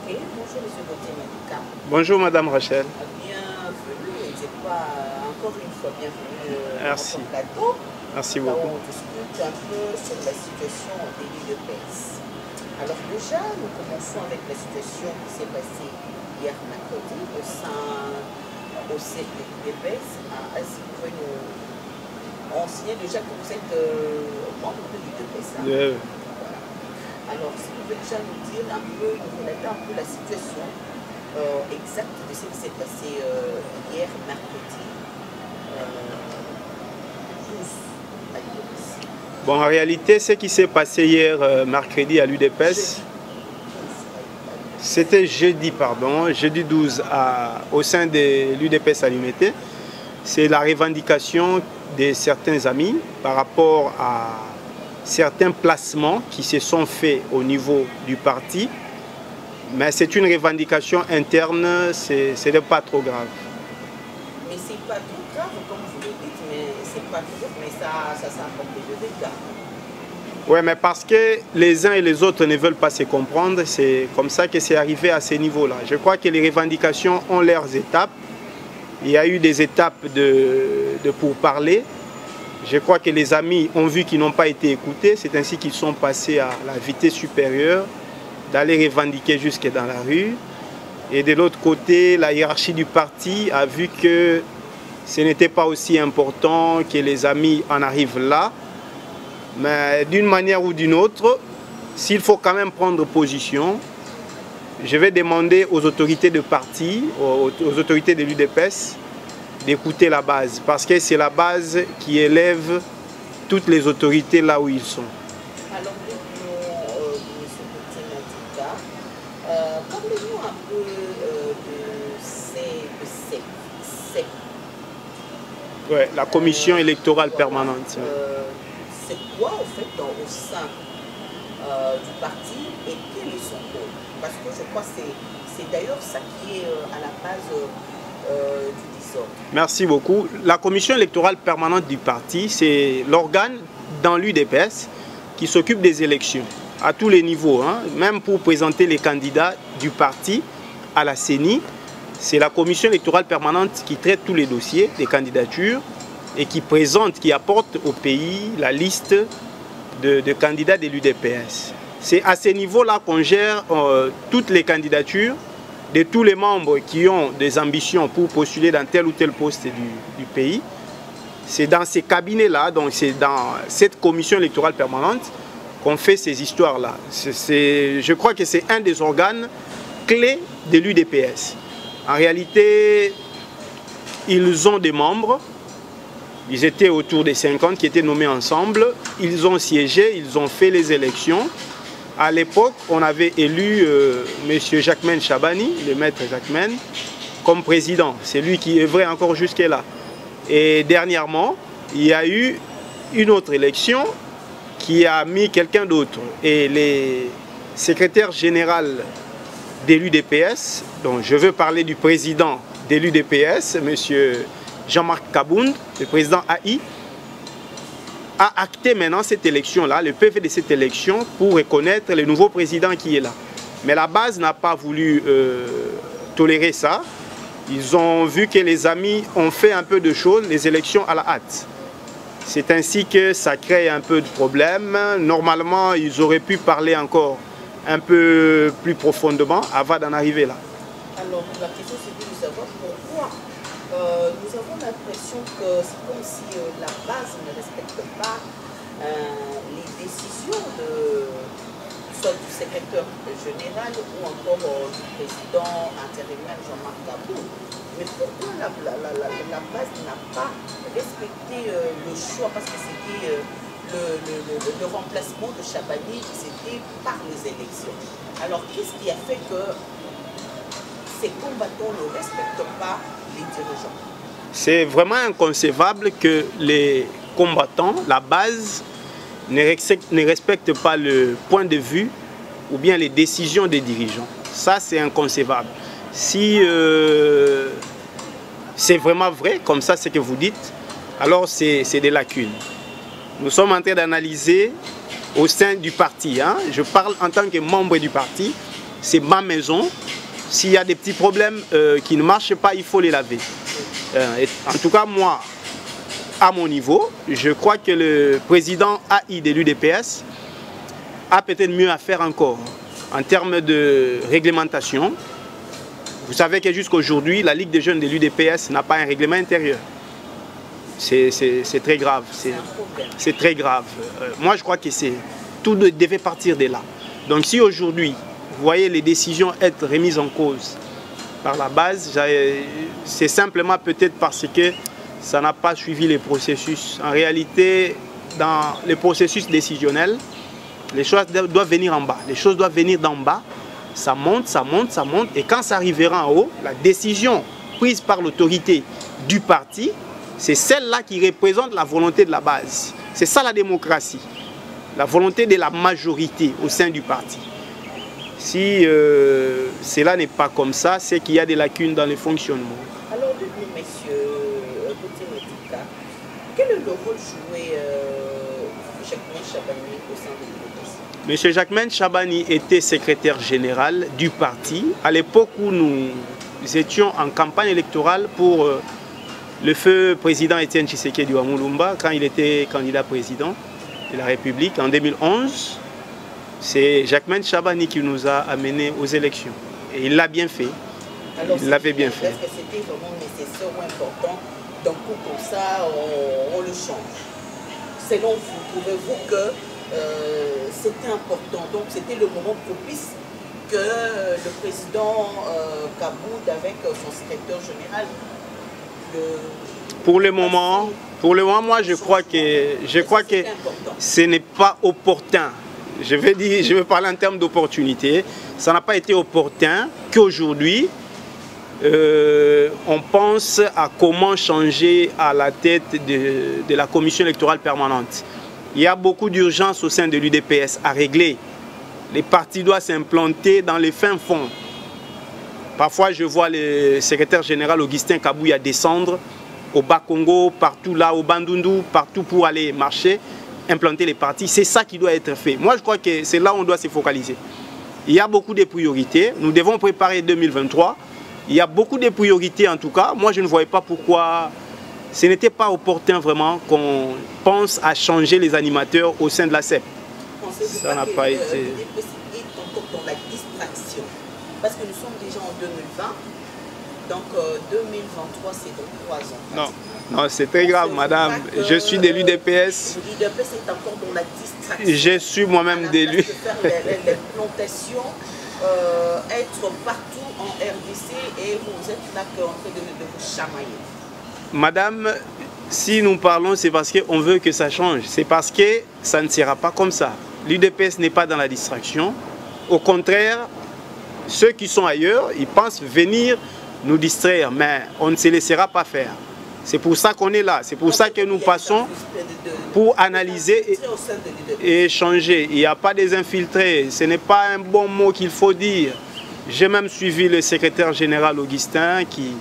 Ok, bonjour Monsieur Gauthier Malika. Bonjour Madame Rachel. Bienvenue, et c'est pas encore une fois bienvenue dans Merci. notre plateau. Merci Là où beaucoup. on discute un peu sur la situation des lits de pèse. Alors déjà, nous commençons avec la situation qui s'est passée hier mercredi au cercle de l'UDPS. Si vous pouvez nous enseigner déjà que vous êtes membre de l'UDPS. Voilà. Alors, si vous pouvez déjà nous dire un peu, nous relater un peu la situation exacte de ce qui s'est passé hier mercredi 12 à l'UDPS. Bon, en réalité, ce qui s'est passé hier mercredi à l'UDPS, c'était jeudi 12 au sein de l'UDPS à l'UMT. C'est la revendication de certains amis par rapport à certains placements qui se sont faits au niveau du parti. Mais c'est une revendication interne, ce n'est pas trop grave. Mais c'est pas trop grave, comme vous le dites, mais c'est pas trop grave, mais ça apporte des dégâts. Oui, mais parce que les uns et les autres ne veulent pas se comprendre, c'est comme ça que c'est arrivé à ce niveau-là. Je crois que les revendications ont leurs étapes. Il y a eu des étapes de pourparlers. Je crois que les amis ont vu qu'ils n'ont pas été écoutés. C'est ainsi qu'ils sont passés à la vitesse supérieure, d'aller revendiquer jusque dans la rue. Et de l'autre côté, la hiérarchie du parti a vu que ce n'était pas aussi important que les amis en arrivent là. Mais d'une manière ou d'une autre, s'il faut quand même prendre position, je vais demander aux autorités de parti, aux autorités de l'UDPS, d'écouter la base. Parce que c'est la base qui élève toutes les autorités là où ils sont. Alors, dites-nous, M. Gauthier Malika, parlez-nous un peu de CEP. Ouais, la commission électorale permanente. C'est quoi, en fait, au sein du parti et quel est son rôle? Parce que je crois que c'est d'ailleurs ça qui est à la base du désordre. Merci beaucoup. La commission électorale permanente du parti, c'est l'organe dans l'UDPS qui s'occupe des élections à tous les niveaux, hein, même pour présenter les candidats du parti à la CENI. C'est la commission électorale permanente qui traite tous les dossiers des candidatures et qui présente, qui apporte au pays la liste de candidats de l'UDPS. C'est à ce niveau-là qu'on gère toutes les candidatures de tous les membres qui ont des ambitions pour postuler dans tel ou tel poste du pays. C'est dans ces cabinets-là, donc c'est dans cette commission électorale permanente qu'on fait ces histoires-là. Je crois que c'est un des organes clés de l'UDPS. En réalité, ils ont des membres. Ils étaient autour des 50 qui étaient nommés ensemble. Ils ont siégé, ils ont fait les élections. À l'époque, on avait élu M. Jacquemaine Chabani, le maître Jacquemaine, comme président. C'est lui qui œuvrait encore jusque-là. Et dernièrement, il y a eu une autre élection qui a mis quelqu'un d'autre. Et les secrétaires généraux de l'UDPS, donc je veux parler du président de l'UDPS, M. Jean-Marc Kabound, le président AI, a acté maintenant cette élection-là, le PV de cette élection, pour reconnaître le nouveau président qui est là. Mais la base n'a pas voulu tolérer ça. Ils ont vu que les amis ont fait un peu de choses, les élections à la hâte. C'est ainsi que ça crée un peu de problème. Normalement, ils auraient pu parler encore un peu plus profondément avant d'en arriver là. Alors, la question c'est de savoir pourquoi nous avons l'impression que c'est comme si la base ne respecte pas les décisions soit du secrétaire général ou encore du président intérimaire Jean-Marc Kabound. Mais pourquoi la base n'a pas respecté le choix? Parce que c'était le remplacement de Chabani, c'était par les élections. Alors, qu'est-ce qui a fait que ces combattants ne respectent pas les dirigeants? C'est vraiment inconcevable que les combattants, la base, ne respectent pas le point de vue ou bien les décisions des dirigeants. Ça, c'est inconcevable. Si c'est vraiment vrai, comme ça, ce que vous dites, alors c'est des lacunes. Nous sommes en train d'analyser au sein du parti, hein, je parle en tant que membre du parti, c'est ma maison. S'il y a des petits problèmes qui ne marchent pas, il faut les laver. En tout cas, moi, à mon niveau, je crois que le président AI de l'UDPS a peut-être mieux à faire encore en termes de réglementation. Vous savez que jusqu'à aujourd'hui, la Ligue des jeunes de l'UDPS n'a pas un règlement intérieur. C'est très grave. C'est très grave. Moi, je crois que tout devait partir de là. Donc si aujourd'hui, vous voyez les décisions être remises en cause par la base, c'est simplement peut-être parce que ça n'a pas suivi les processus. En réalité, dans les processus décisionnels, les choses doivent venir en bas. Les choses doivent venir d'en bas. Ça monte, ça monte, ça monte. Et quand ça arrivera en haut, la décision prise par l'autorité du parti, c'est celle-là qui représente la volonté de la base. C'est ça la démocratie. La volonté de la majorité au sein du parti. Si cela n'est pas comme ça, c'est qu'il y a des lacunes dans le fonctionnement. Alors, de vous, messieurs, quel est le rôle joué Jacquemain Chabani au sein de l'UDPS? Monsieur Jacquemain Chabani était secrétaire général du parti à l'époque où nous étions en campagne électorale pour le feu président Étienne Tshisekedi wa Mulumba quand il était candidat président de la République en 2011. C'est Jacquemain Chabani qui nous a amenés aux élections. Et il l'a bien fait. Alors, il l'avait bien fait. Est-ce que c'était vraiment nécessaire ou important d'un coup comme ça, on le change? Selon vous, trouvez-vous que c'était important? Donc c'était le moment propice que le président Kaboud avec son secrétaire général Pour le moment, moi je crois que ce n'est pas opportun. Je vais parler en termes d'opportunité. Ça n'a pas été opportun qu'aujourd'hui, on pense à comment changer à la tête de la commission électorale permanente. Il y a beaucoup d'urgence au sein de l'UDPS à régler. Les partis doivent s'implanter dans les fins fonds. Parfois, je vois le secrétaire général Augustin Kabouya descendre au Bas-Congo, partout là, au Bandundu, partout pour aller marcher, implanter les partis. C'est ça qui doit être fait. Moi, je crois que c'est là où on doit se focaliser. Il y a beaucoup de priorités. Nous devons préparer 2023. Il y a beaucoup de priorités en tout cas. Moi, je ne voyais pas pourquoi ce n'était pas opportun vraiment qu'on pense à changer les animateurs au sein de la CEP. Ça n'a pas été... encore dans la distraction. Parce que nous sommes déjà en 2020. Donc 2023, c'est dans 3 ans. Non, c'est très grave, madame. Je suis de l'UDPS. L'UDPS est encore dans la distraction. Je suis moi-même d'élu. De faire les plantations, être partout en RDC et vous êtes là en train de vous chamailler. Madame, si nous parlons, c'est parce qu'on veut que ça change. C'est parce que ça ne sera pas comme ça. L'UDPS n'est pas dans la distraction. Au contraire, ceux qui sont ailleurs, ils pensent venir nous distraire, mais on ne se laissera pas faire. C'est pour ça qu'on est là. C'est pour ça que nous passons pour analyser et échanger. Il n'y a pas des infiltrés. Ce n'est pas un bon mot qu'il faut dire. J'ai même suivi le secrétaire général Augustin qui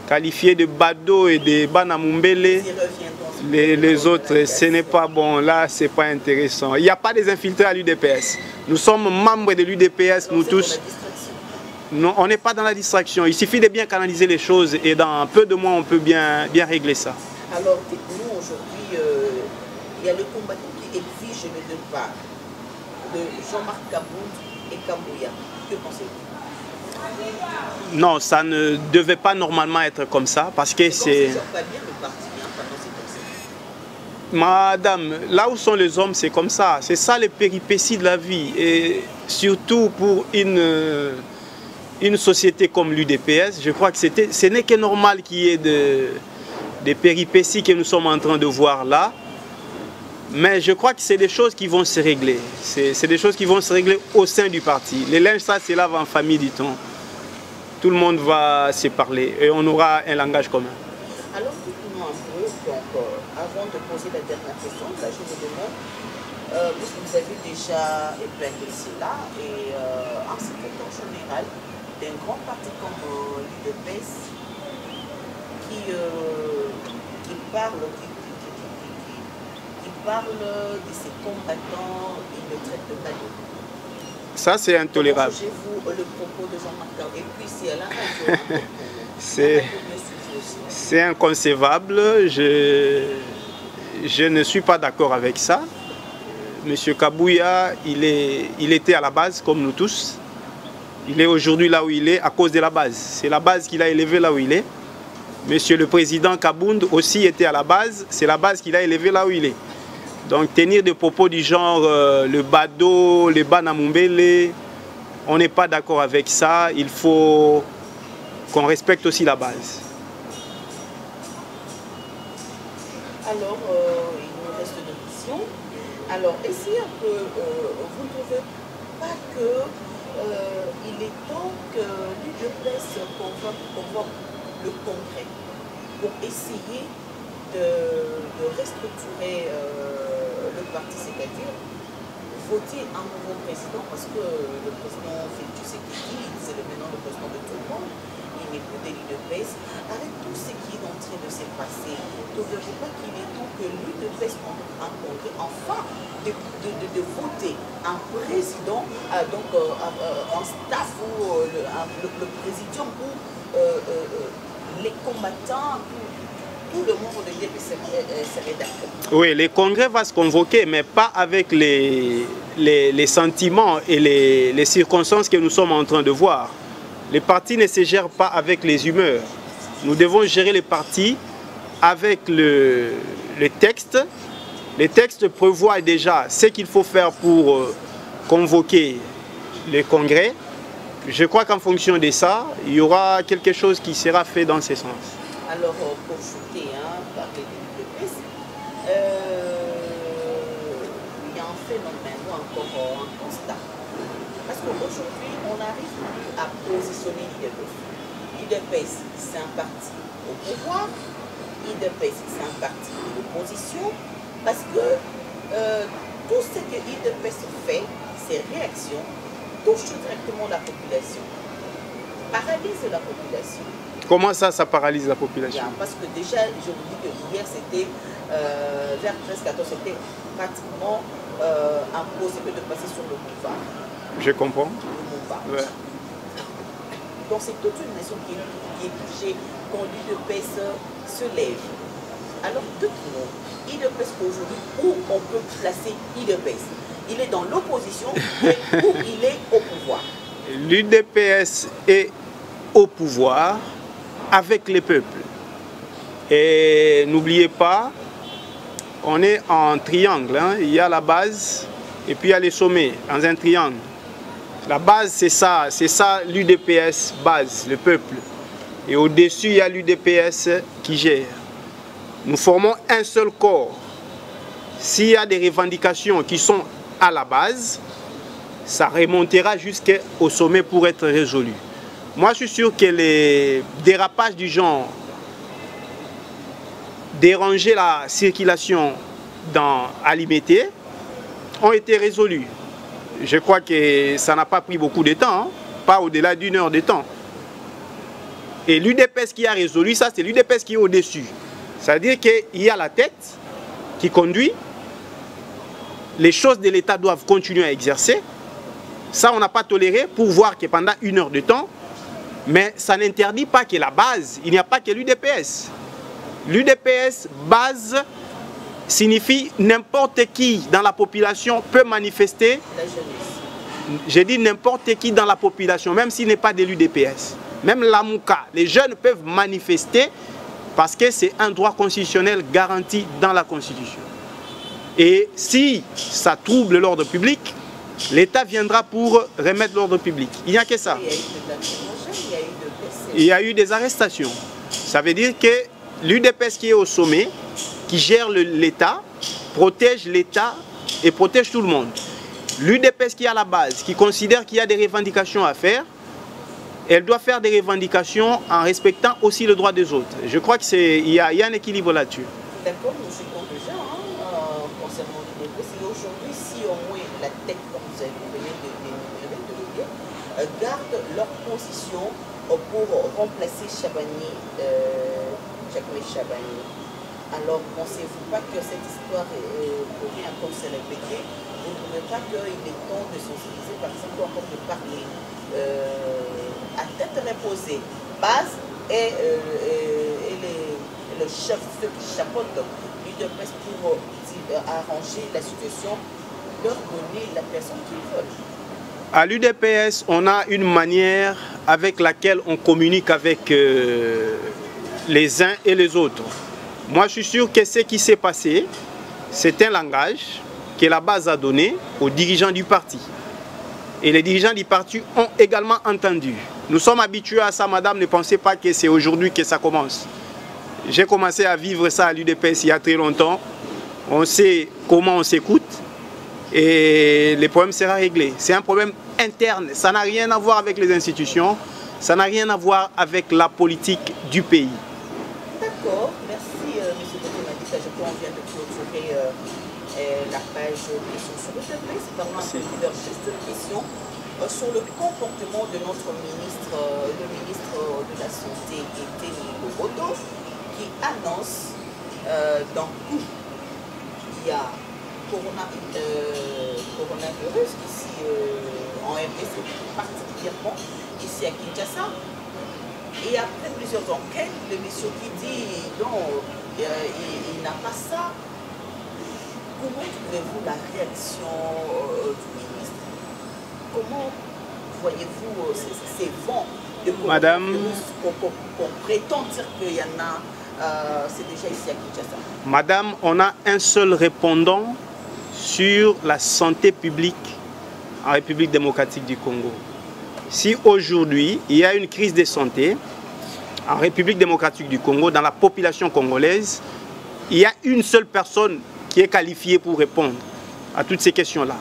qualifiait de Bado et de Banamumbele. Les autres, ce n'est pas bon. Là, ce n'est pas intéressant. Il n'y a pas des infiltrés à l'UDPS. Nous sommes membres de l'UDPS, nous tous. Non, on n'est pas dans la distraction. Il suffit de bien canaliser les choses et dans peu de mois, on peut bien régler ça. Alors, nous, aujourd'hui, il y a le combattant qui exige le départ de Jean-Marc Kaboud et Kabouya. Que pensez-vous? Non, ça ne devait pas normalement être comme ça parce que c'est... Madame, là où sont les hommes, c'est comme ça. C'est ça les péripéties de la vie. Et surtout pour une société comme l'UDPS, je crois que ce n'est que normal qu'il y ait des péripéties que nous sommes en train de voir là. Mais je crois que c'est des choses qui vont se régler. C'est des choses qui vont se régler au sein du parti. Les linges, ça, c'est là en famille, dit-on. Tout le monde va se parler et on aura un langage commun. Alors, dites-nous un peu, donc, avant de poser la dernière question, là, je vous demande, puisque vous avez déjà épinglé cela, et un secrétaire général d'un grand parti comme l'UDPS qui parle de ses combattants, il le traite de ballons. Ça, c'est intolérable. Comment jugez-vous le propos de Jean-Marc Kabou? Et puis, c'est à la radio. C'est inconcevable. Je ne suis pas d'accord avec ça. Monsieur Kabouya, il était à la base, comme nous tous. Il est aujourd'hui là où il est à cause de la base. C'est la base qui l'a élevé là où il est. Monsieur le président Kabound aussi était à la base. C'est la base qui l'a élevé là où il est. Donc tenir des propos du genre le Bado, le Banamumbele, on n'est pas d'accord avec ça. Il faut qu'on respecte aussi la base. Alors, il nous reste deux questions. Alors, essayez un peu, vous ne trouvez pas que il est temps que l'UDPS convoque le Congrès pour essayer de restructurer le parti, c'est-à-dire voter un nouveau président, parce que le président Félix Tshisekedi, c'est maintenant le président de tout le monde, il n'est plus de l'UDPS. Avec tout ce qui est en train de se passer, ne trouvez-vous pas qu'il est temps que l'UDPS en Congrès, enfin, de voter un président, donc un staff ou le président où les combattants, tout le monde de l'UDPS serait d'accord? Oui, le congrès va se convoquer, mais pas avec les sentiments et les circonstances que nous sommes en train de voir. Les partis ne se gèrent pas avec les humeurs. Nous devons gérer les partis avec le texte. Les textes prévoient déjà ce qu'il faut faire pour convoquer le congrès. Je crois qu'en fonction de ça, il y aura quelque chose qui sera fait dans ce sens. Alors, pour shooter, parler de l'UDPS, il y a un phénomène ou encore un constat. Parce qu'aujourd'hui, on n'arrive plus à positionner l'UDPS. L'UDPS, c'est un parti au pouvoir. L'UDPS, c'est un parti de l'opposition. Parce que tout ce que l'UDPS fait, ces réactions, touche directement la population, paralyse la population. Comment ça, ça paralyse la population? Bien, parce que déjà, je vous dis que hier, c'était vers 13-14, c'était pratiquement impossible de passer sur le boulevard. Je comprends. Le boulevard. Ouais. Donc c'est toute une nation qui est touchée quand l'UDPS se lève. Alors dites-nous, l'UDPS aujourd'hui, où on peut placer l'UDPS? Il est dans l'opposition et où il est au pouvoir? L'UDPS est au pouvoir avec les peuples. Et n'oubliez pas, on est en triangle. Hein. Il y a la base et puis il y a les sommets, dans un triangle. La base, c'est ça l'UDPS base, le peuple. Et au-dessus, il y a l'UDPS qui gère. Nous formons un seul corps. S'il y a des revendications qui sont à la base, ça remontera jusqu'au sommet pour être résolu. Moi, je suis sûr que les dérapages du genre, déranger la circulation à Limité, ont été résolus. Je crois que ça n'a pas pris beaucoup de temps, hein, pas au-delà d'1 heure de temps. Et l'UDPS qui a résolu ça, c'est l'UDPS qui est au-dessus. C'est-à-dire qu'il y a la tête qui conduit, les choses de l'État doivent continuer à exercer. Ça, on n'a pas toléré pour voir que pendant 1 heure de temps, mais ça n'interdit pas que la base, il n'y a pas que l'UDPS. L'UDPS, base, signifie n'importe qui dans la population peut manifester. La jeunesse. J'ai dit n'importe qui dans la population, même s'il n'est pas de l'UDPS. Même l'AMUCA, les jeunes peuvent manifester parce que c'est un droit constitutionnel garanti dans la Constitution. Et si ça trouble l'ordre public, l'État viendra pour remettre l'ordre public. Il n'y a que ça. Il y a eu des arrestations. Ça veut dire que l'UDPS qui est au sommet, qui gère l'État, protège l'État et protège tout le monde. L'UDPS qui est à la base, qui considère qu'il y a des revendications à faire, elle doit faire des revendications en respectant aussi le droit des autres. Je crois qu'il y a un équilibre là-dessus. D'accord, nous suivons déjà concernant l'UDPS. Et aujourd'hui, si au moins la tête, comme vous venez de le dire, garde leur position pour remplacer Chabani, Jacques Chabani. Alors, pensez-vous pas que cette histoire pourrait encore se répéter vous ne trouvez pas qu'il est temps de sensibiliser, par exemple, encore de parler à tête reposée, base et le chef, ceux qui chapeautent l'UDPS pour arranger la situation, leur donner la personne qu'ils veulent. À l'UDPS, on a une manière avec laquelle on communique avec les uns et les autres. Moi, je suis sûr que ce qui s'est passé, c'est un langage que la base a donné aux dirigeants du parti. Et les dirigeants du parti ont également entendu. Nous sommes habitués à ça, madame, ne pensez pas que c'est aujourd'hui que ça commence. J'ai commencé à vivre ça à l'UDPS il y a très longtemps. On sait comment on s'écoute et le problème sera réglé. C'est un problème interne, ça n'a rien à voir avec les institutions, ça n'a rien à voir avec la politique du pays. D'accord, merci M. Botemadika. Je crois qu'on vient de clôturer la page question sur le service. Parlons un peu juste une question sur le comportement de notre ministre, le ministre de la Santé, Eteni Lobodo, qui annonce d'un coup il y a coronavirus ici en RDC, particulièrement ici à Kinshasa. Et après plusieurs enquêtes, le monsieur qui dit non, il n'a pas ça. Comment trouvez-vous la réaction du ministre? Comment voyez-vous ces vents de coronavirus qu'on prétend dire qu'il y en a, c'est déjà ici à Kinshasa? Madame, on a un seul répondant sur la santé publique en République démocratique du Congo. Si aujourd'hui, il y a une crise de santé en République démocratique du Congo, dans la population congolaise, il y a une seule personne qui est qualifiée pour répondre à toutes ces questions-là.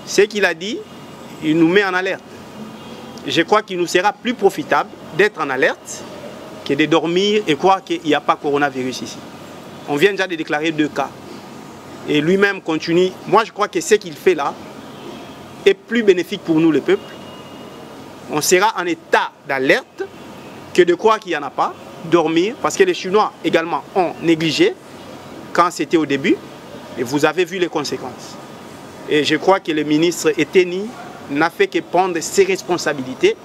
Ce qu'il a dit, il nous met en alerte. Je crois qu'il nous sera plus profitable d'être en alerte que de dormir et croire qu'il n'y a pas coronavirus ici. On vient déjà de déclarer 2 cas. Et lui-même continue. Moi, je crois que ce qu'il fait là est plus bénéfique pour nous, le peuple. On sera en état d'alerte que de croire qu'il n'y en a pas, dormir, parce que les Chinois également ont négligé quand c'était au début, et vous avez vu les conséquences. Et je crois que le ministre Eteni n'a fait que prendre ses responsabilités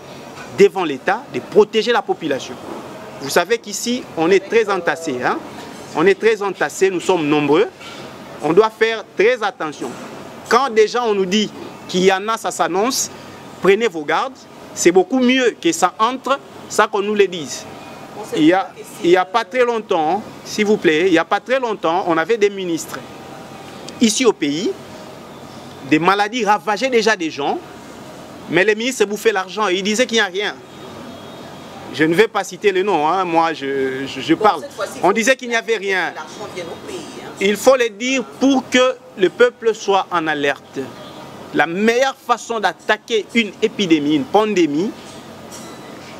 devant l'État, de protéger la population. Vous savez qu'ici, on est très entassés. Hein? On est très entassés, nous sommes nombreux. On doit faire très attention. Quand déjà on nous dit qu'il y en a, ça s'annonce, prenez vos gardes. C'est beaucoup mieux que ça entre, ça qu'on nous le dise. Il y a pas très longtemps, s'il vous plaît, il n'y a pas très longtemps, on avait des ministres ici au pays, des maladies ravageaient déjà des gens, mais les ministres bouffaient l'argent et ils disaient qu'il n'y a rien. Je ne vais pas citer le nom, hein, moi je parle. On disait qu'il n'y avait rien. Il faut le dire pour que le peuple soit en alerte. La meilleure façon d'attaquer une épidémie, une pandémie,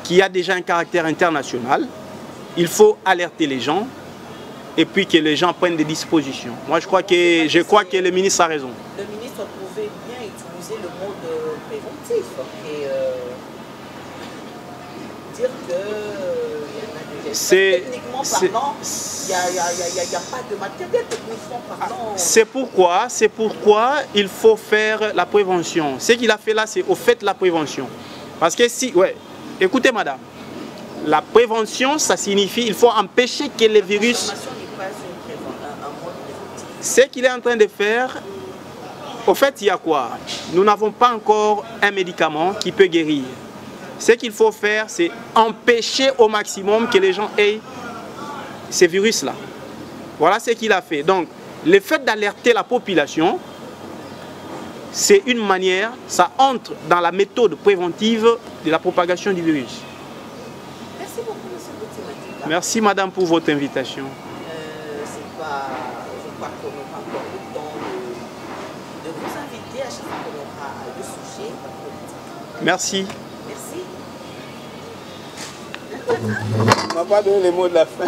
qui a déjà un caractère international, il faut alerter les gens et puis que les gens prennent des dispositions. Moi, je crois que le ministre a raison. Le ministre pouvait bien utiliser le mot de préventif et dire que techniquement parlant, il n'y a pas de matériel, techniquement parlant. C'est pourquoi il faut faire la prévention. Ce qu'il a fait là, c'est au fait la prévention. Parce que si, ouais, écoutez madame, la prévention, ça signifie qu'il faut empêcher que les virus... Ce qu'il est en train de faire, au fait, il y a quoi? Nous n'avons pas encore un médicament qui peut guérir. Ce qu'il faut faire, c'est empêcher au maximum que les gens aient ces virus-là. Voilà ce qu'il a fait. Donc, le fait d'alerter la population, c'est une manière, ça entre dans la méthode préventive de la propagation du virus. Merci beaucoup, M. Botemadika. Merci, madame, pour votre invitation. Je crois qu'on aura encore le temps de vous inviter à chaque fois qu'on aura le sujet politique. Merci. Merci. On ne m'a pas donné les mots de la fin.